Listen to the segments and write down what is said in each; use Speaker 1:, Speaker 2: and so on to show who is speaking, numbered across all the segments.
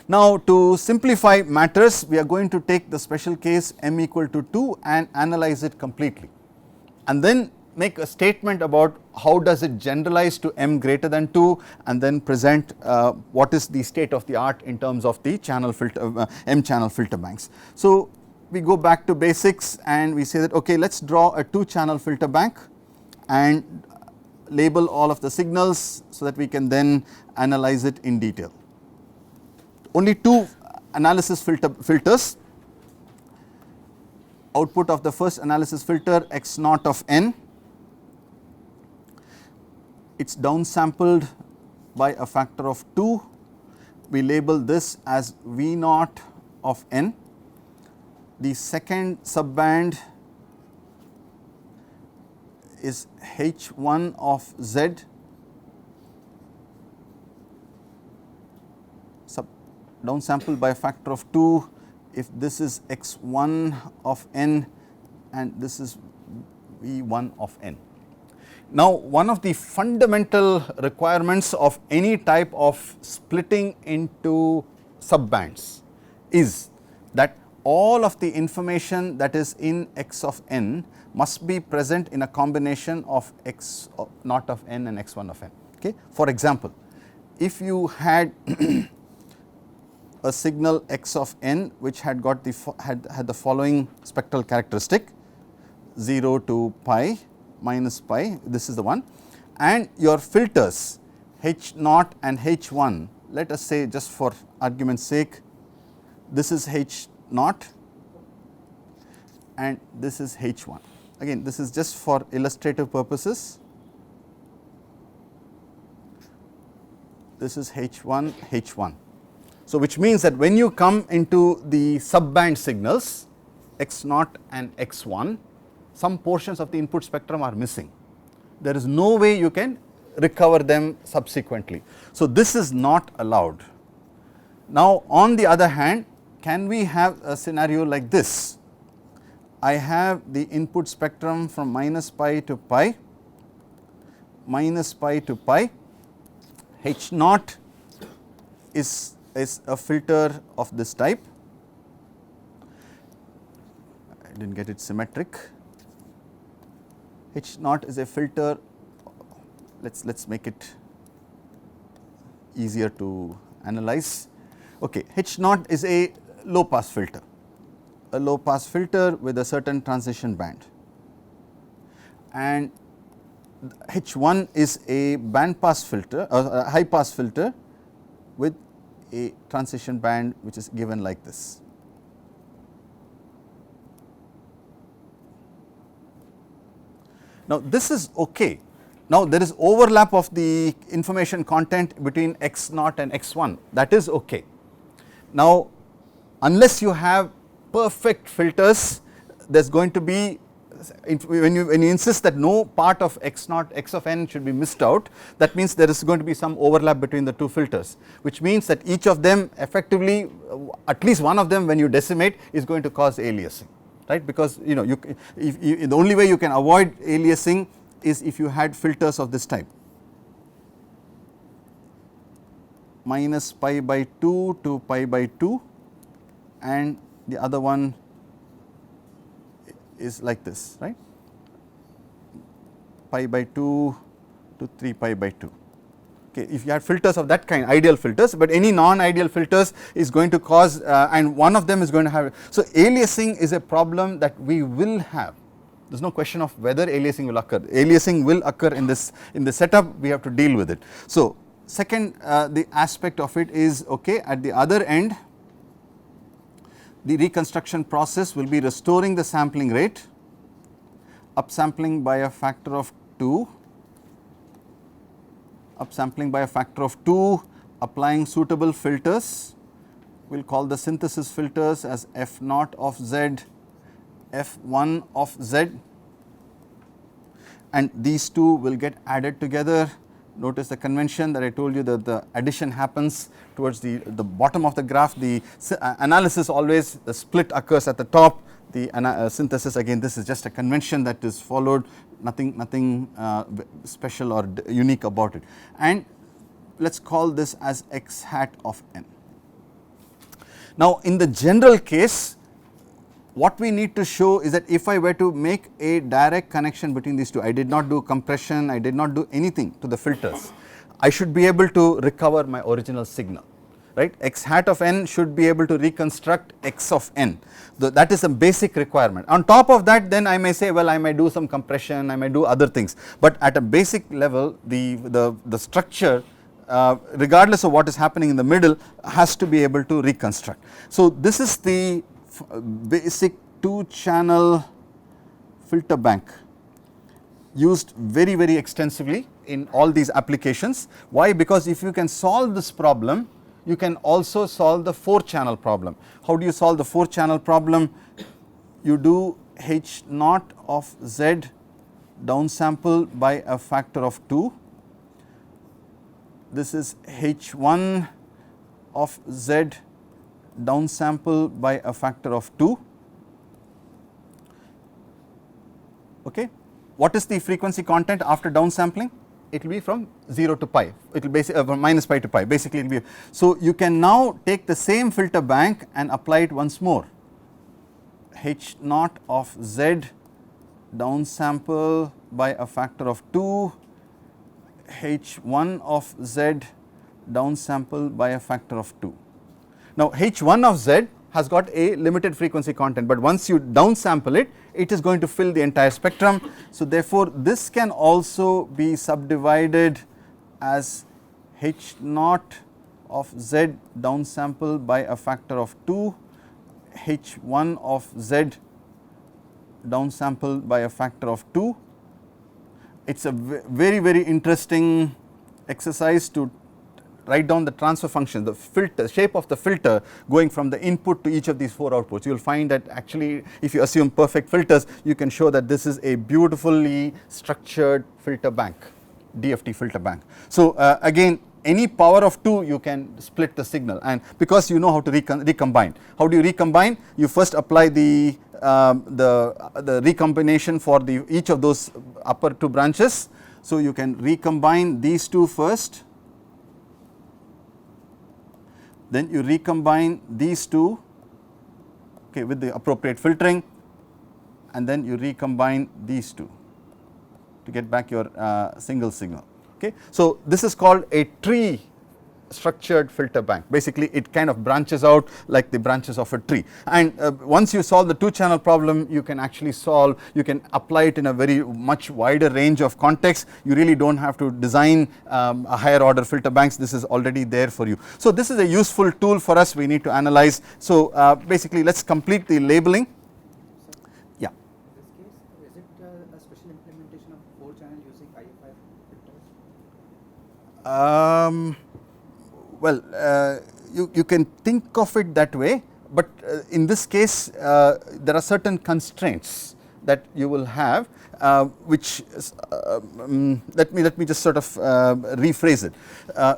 Speaker 1: Now, to simplify matters, we are going to take the special case m equal to 2 and analyze it completely, and then make a statement about how does it generalize to m greater than 2, and then present what is the state of the art in terms of the channel filter m channel filter banks. So, we go back to basics and we say that okay, let us draw a 2 channel filter bank and label all of the signals so that we can then analyze it in detail. Only 2 analysis filters, output of the first analysis filter x naught of n, it is downsampled by a factor of 2, we label this as V naught of n. The second subband is H1 of Z, downsampled by a factor of 2 if this is x1 of n and this is V1 of n. Now, one of the fundamental requirements of any type of splitting into subbands is that all of the information that is in x of n must be present in a combination of x naught of n and x1 of n. Okay. For example, if you had a signal x of n which had got the had the following spectral characteristic 0 to pi minus pi, this is the one, and your filters h naught and h1, let us say just for argument's sake this is h naught and this is h1. Again, this is just for illustrative purposes, this is h1 h1. So, which means that when you come into the subband signals x naught and x1, some portions of the input spectrum are missing. There is no way you can recover them subsequently. So, this is not allowed. Now, on the other hand, can we have a scenario like this? I have the input spectrum from minus pi to pi, h naught is a filter of this type, I did not get it symmetric, h naught is a filter, let's make it easier to analyze. Okay, h naught is a low pass filter, with a certain transition band, and h1 is a band pass filter or a high pass filter with a transition band which is given like this. Now, this is okay. Now, there is overlap of the information content between x naught and x1, that is okay. Now, unless you have perfect filters, there is going to be, when you insist that no part of x naught x of n should be missed out, that means there is going to be some overlap between the 2 filters, which means that each of them effectively, at least one of them when you decimate is going to cause aliasing, right, because the only way you can avoid aliasing is if you had filters of this type, minus pi by 2 to pi by 2, and the other one is like this, right, pi by 2 to 3 pi by 2. Okay, if you have filters of that kind, ideal filters, but any non-ideal filters is going to cause and one of them is going to have. So, aliasing is a problem that we will have, there is no question of whether aliasing will occur, aliasing will occur in the setup, we have to deal with it. So, second the aspect of it is okay, at the other end the reconstruction process will be restoring the sampling rate, upsampling by a factor of 2, applying suitable filters, we will call the synthesis filters as f naught of z, f1 of z, and these two will get added together. Notice the convention that I told you, that the addition happens towards the bottom of the graph, the analysis always, the split occurs at the top, the synthesis, again this is just a convention that is followed, nothing special or unique about it, and let us call this as x hat of n. Now, in the general case, what we need to show is that if I were to make a direct connection between these two, I did not do compression, I did not do anything to the filters, I should be able to recover my original signal, right. X hat of n should be able to reconstruct x of n, that is a basic requirement. On top of that, then I may say, well, I may do some compression, I may do other things, but at a basic level the structure regardless of what is happening in the middle has to be able to reconstruct. So, this is the basic 2-channel filter bank used very extensively in all these applications. Why? Because if you can solve this problem, you can also solve the 4-channel problem. How do you solve the 4-channel problem? You do H naught of Z downsample by a factor of 2. This is H1 of Z downsample by a factor of 2. Okay. What is the frequency content after downsampling? It will be from 0 to pi, it will basically from minus pi to pi, basically it will be. So, you can now take the same filter bank and apply it once more, H naught of Z downsample by a factor of 2, H1 of Z downsample by a factor of 2. Now, H1 of Z has got a limited frequency content, but once you downsample it, it is going to fill the entire spectrum. So, therefore, this can also be subdivided as H naught of Z downsample by a factor of 2, H1 of Z downsample by a factor of 2. It is a very interesting exercise to write down the transfer function, the filter shape of the filter going from the input to each of these 4 outputs. You will find that actually if you assume perfect filters, you can show that this is a beautifully structured filter bank, DFT filter bank. So, again, any power of 2 you can split the signal, and because you know how to recombine. How do you recombine? You first apply the recombination for each of those upper 2 branches. So, you can recombine these 2 first, then you recombine these 2, okay, with the appropriate filtering, and then you recombine these 2 to get back your single signal. Okay. So, this is called a tree structured filter bank. Basically, it kind of branches out like the branches of a tree, and once you solve the 2-channel problem, you can actually solve, you can apply it in a very much wider range of contexts. You really do not have to design a higher order filter banks, this is already there for you. So, this is a useful tool for us, we need to analyze. So, basically let us complete the labeling. Yeah.
Speaker 2: In this case, is it a special implementation of 4-channel using IFI filters?
Speaker 1: Well, you can think of it that way, but in this case there are certain constraints that you will have, which let me just sort of rephrase it.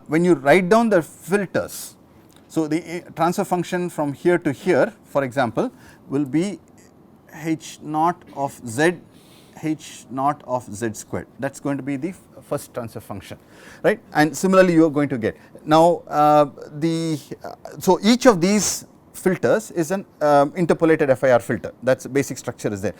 Speaker 1: When you write down the filters, so the transfer function from here to here, for example, will be H naught of Z, H naught of Z squared. That is going to be the first transfer function, right, and similarly you are going to get. Now, so each of these filters is an interpolated FIR filter, that is basic structure is there.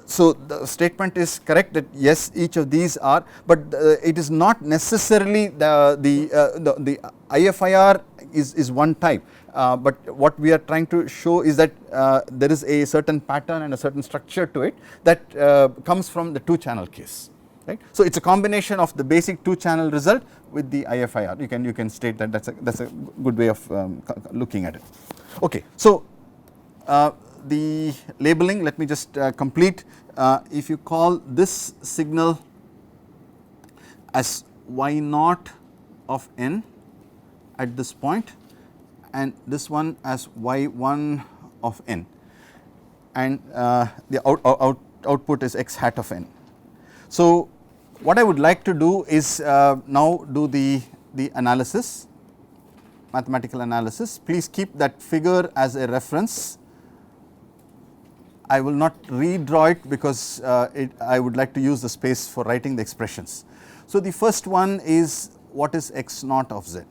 Speaker 1: So, the statement is correct that yes, each of these are, but it is not necessarily the IFIR is one type, but what we are trying to show is that there is a certain pattern and a certain structure to it that comes from the 2-channel case. Right. So, it is a combination of the basic 2-channel result with the IFIR. You can state that that's a good way of looking at it. Okay. So, the labeling, let me just complete. If you call this signal as y naught of n at this point, and this one as y1 of n, and the output is x hat of n. So, what I would like to do is now do the analysis, mathematical analysis. Please keep that figure as a reference. I will not redraw it because I would like to use the space for writing the expressions. So, the first one is what is x naught of z.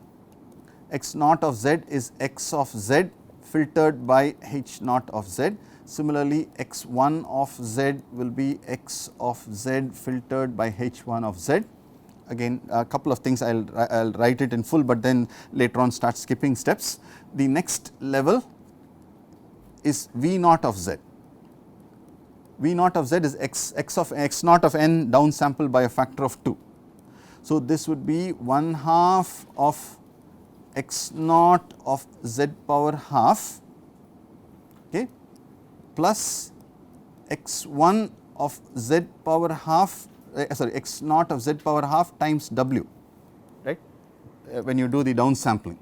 Speaker 1: x naught of z is x of z filtered by h naught of z. Similarly, x1 of z will be x of z filtered by h1 of z. Again a couple of things I will write it in full, but then later on start skipping steps. The next level is v naught of z. V naught of z is x naught of n downsampled by a factor of 2. So, this would be 1/2 of x naught of z power half, okay, plus x1 of z power half sorry x naught of z power half times w, right, when you do the downsampling.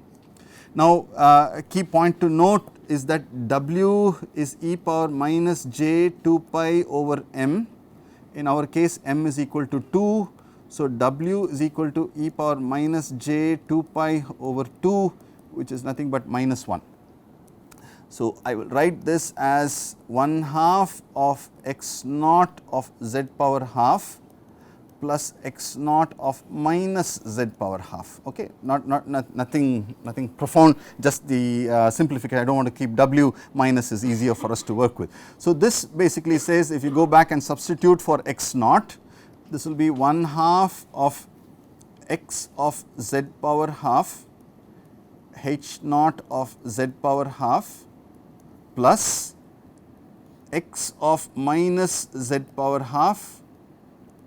Speaker 1: Now, a key point to note is that w is e power minus j 2 pi over m. In our case m is equal to 2. So, w is equal to e power minus j 2 pi over 2, which is nothing but minus 1. So, I will write this as 1/2 of x naught of z power half plus x naught of minus z power half, okay, nothing profound, just the simplification. I do not want to keep w, minus is easier for us to work with. So, this basically says if you go back and substitute for x naught, this will be 1/2 of x of z power half h naught of z power half plus x of minus z power half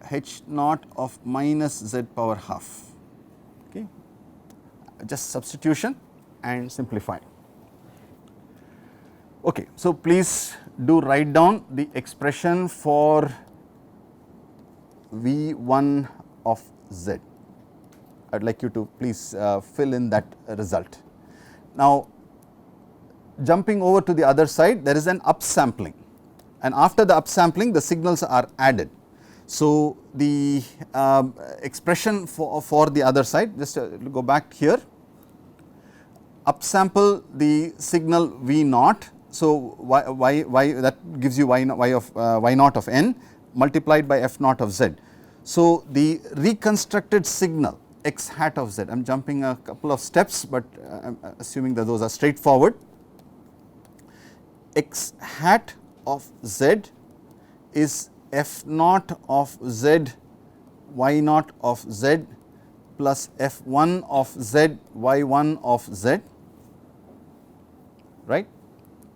Speaker 1: h naught of minus z power half, okay, just substitution and simplify. Okay, so please do write down the expression for V1 of z. I would like you to please fill in that result. Now, jumping over to the other side, there is an upsampling, and after the upsampling the signals are added. So, the expression for the other side, just go back here, upsample the signal V naught. So, y that gives you y naught of n multiplied by f naught of z. So, the reconstructed signal x hat of z, I am jumping a couple of steps, but I am assuming that those are straightforward. X hat of z is f naught of z y naught of z plus f1 of z y1 of z, right,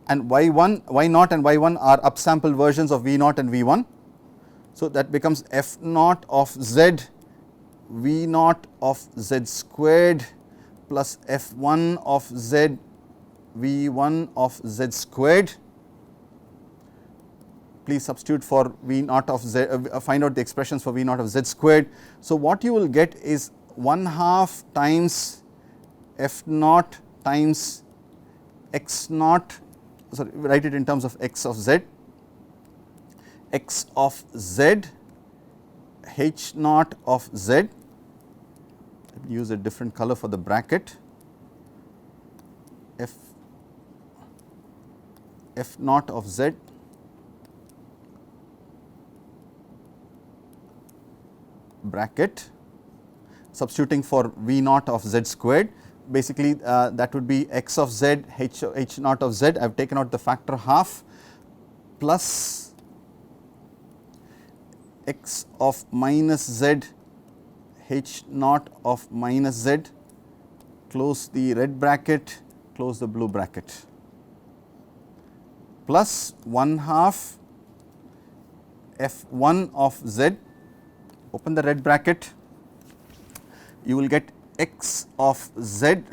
Speaker 1: and y1 y naught and y1 are upsampled versions of v naught and v1. So, that becomes f naught of z v naught of z squared plus f1 of z v1 of z squared. Please substitute for v naught of z, find out the expressions for v naught of z squared. So, what you will get is 1/2 times f naught times x naught, sorry, write it in terms of x of z, x of z h naught of z. Let me use a different color for the bracket, f naught of z bracket, substituting for v naught of z squared, basically that would be x of z h naught of z. I have taken out the factor half plus x of minus z h naught of minus z, close the red bracket, close the blue bracket, plus 1/2 f1 of z, open the red bracket, you will get x of z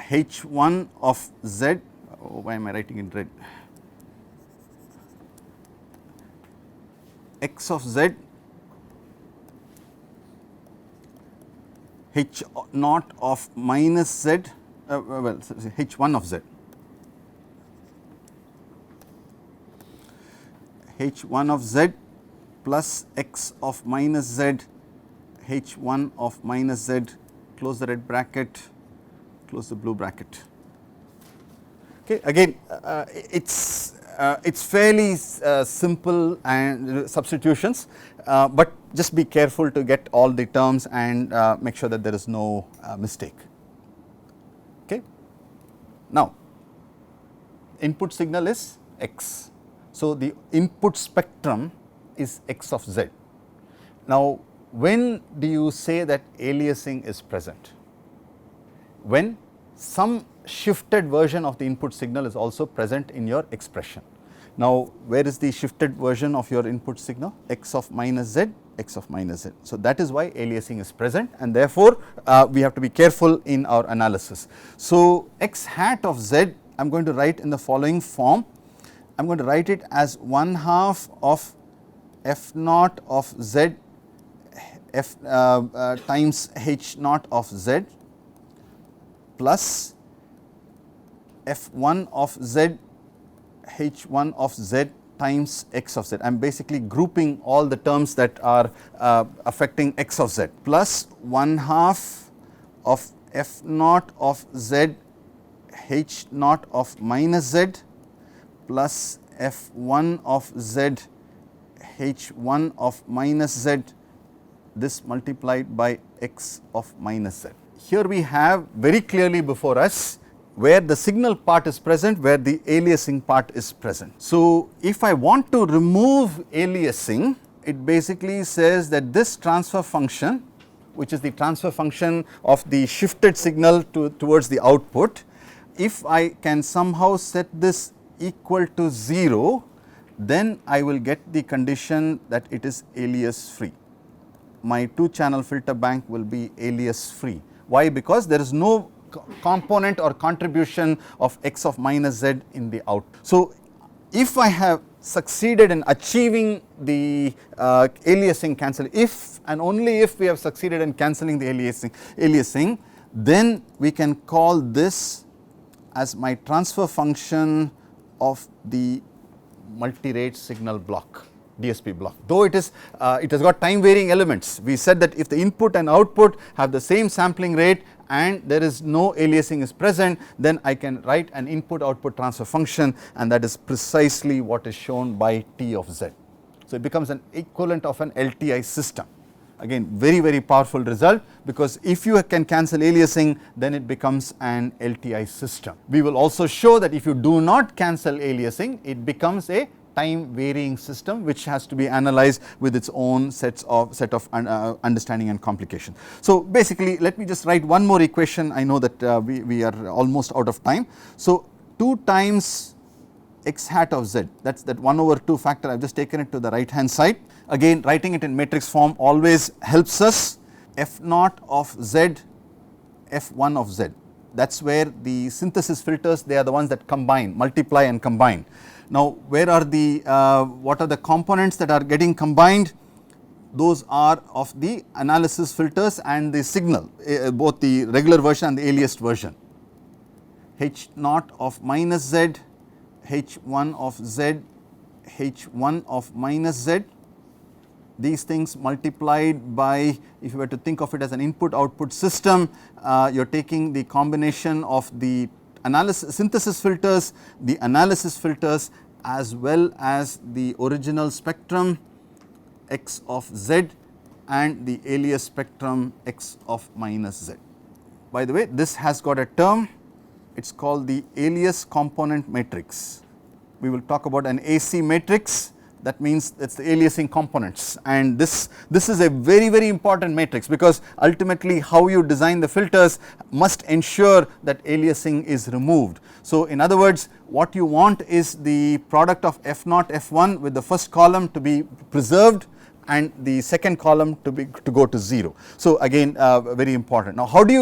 Speaker 1: h1 of z, oh, why am I writing in red, x of z h naught of minus z, well h1 of z, h1 of z plus x of minus z h1 of minus z, close the red bracket, close the blue bracket. Okay, again it's fairly simple and substitutions, but just be careful to get all the terms and make sure that there is no mistake. Okay. Now, input signal is x. So, the input spectrum is x of z. Now, when do you say that aliasing is present? When some shifted version of the input signal is also present in your expression. Now, where is the shifted version of your input signal? X of minus z, x of minus z. So, that is why aliasing is present, and therefore, we have to be careful in our analysis. So, x hat of z I am going to write in the following form. I am going to write it as 1/2 of f naught of z f times h naught of z plus f1 of z h1 of z times x of z. I am basically grouping all the terms that are affecting x of z plus 1/2 of f naught of z h naught of minus z plus f1 of z h1 of minus z, this multiplied by x of minus z. Here we have very clearly before us where the signal part is present, where the aliasing part is present. So, if I want to remove aliasing, it basically says that this transfer function, which is the transfer function of the shifted signal towards the output, if I can somehow set this equal to 0, then I will get the condition that it is alias free. My 2-channel filter bank will be alias free. Why? Because there is no component or contribution of x of minus z in the out. So, if I have succeeded in achieving the aliasing cancel, if and only if we have succeeded in cancelling the aliasing, then we can call this as my transfer function of the multirate signal block, DSP block. Though it has got time varying elements, we said that if the input and output have the same sampling rate and there is no aliasing is present, then I can write an input output transfer function, and that is precisely what is shown by T of z. So, it becomes an equivalent of an LTI system. Again, very powerful result, because if you can cancel aliasing, then it becomes an LTI system. We will also show that if you do not cancel aliasing, it becomes a time varying system, which has to be analyzed with its own set of understanding and complication. So, basically let me just write one more equation. I know that we are almost out of time. So, 2 times x hat of z, that is that 1/2 factor, I have just taken it to the right hand side. Again, writing it in matrix form always helps us. F naught of z, f1 of z, that is where the synthesis filters, they are the ones that combine, multiply and combine. Now, where are the what are the components that are getting combined? Those are of the analysis filters and the signal, both the regular version and the aliased version. H naught of minus z, h1 of z, h1 of minus z. These things multiplied by, if you were to think of it as an input output system, you are taking the combination of the synthesis filters, the analysis filters, as well as the original spectrum x of z and the alias spectrum x of minus z. By the way, this has got a term, it is called the alias component matrix. We will talk about an AC matrix, that means it is the aliasing components, and this is a very important matrix, because ultimately how you design the filters must ensure that aliasing is removed. So, in other words, what you want is the product of f naught f1 with the first column to be preserved and the second column to go to 0. So, again very important. Now, how do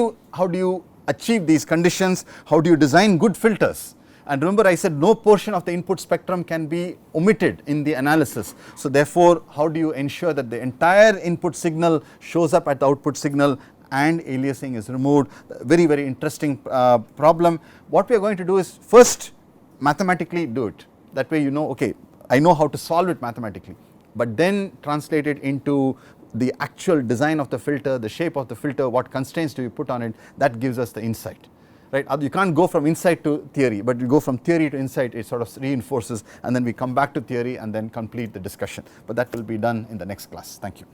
Speaker 1: you achieve these conditions? How do you design good filters? And remember, I said no portion of the input spectrum can be omitted in the analysis. So, therefore, how do you ensure that the entire input signal shows up at the output signal and aliasing is removed? Very interesting problem. What we are going to do is first mathematically do it. That way you know, okay, I know how to solve it mathematically, but then translate it into the actual design of the filter, the shape of the filter, what constraints do you put on it, that gives us the insight. Right? You can't go from insight to theory, but you go from theory to insight, it sort of reinforces, and then we come back to theory and then complete the discussion, but that will be done in the next class. Thank you.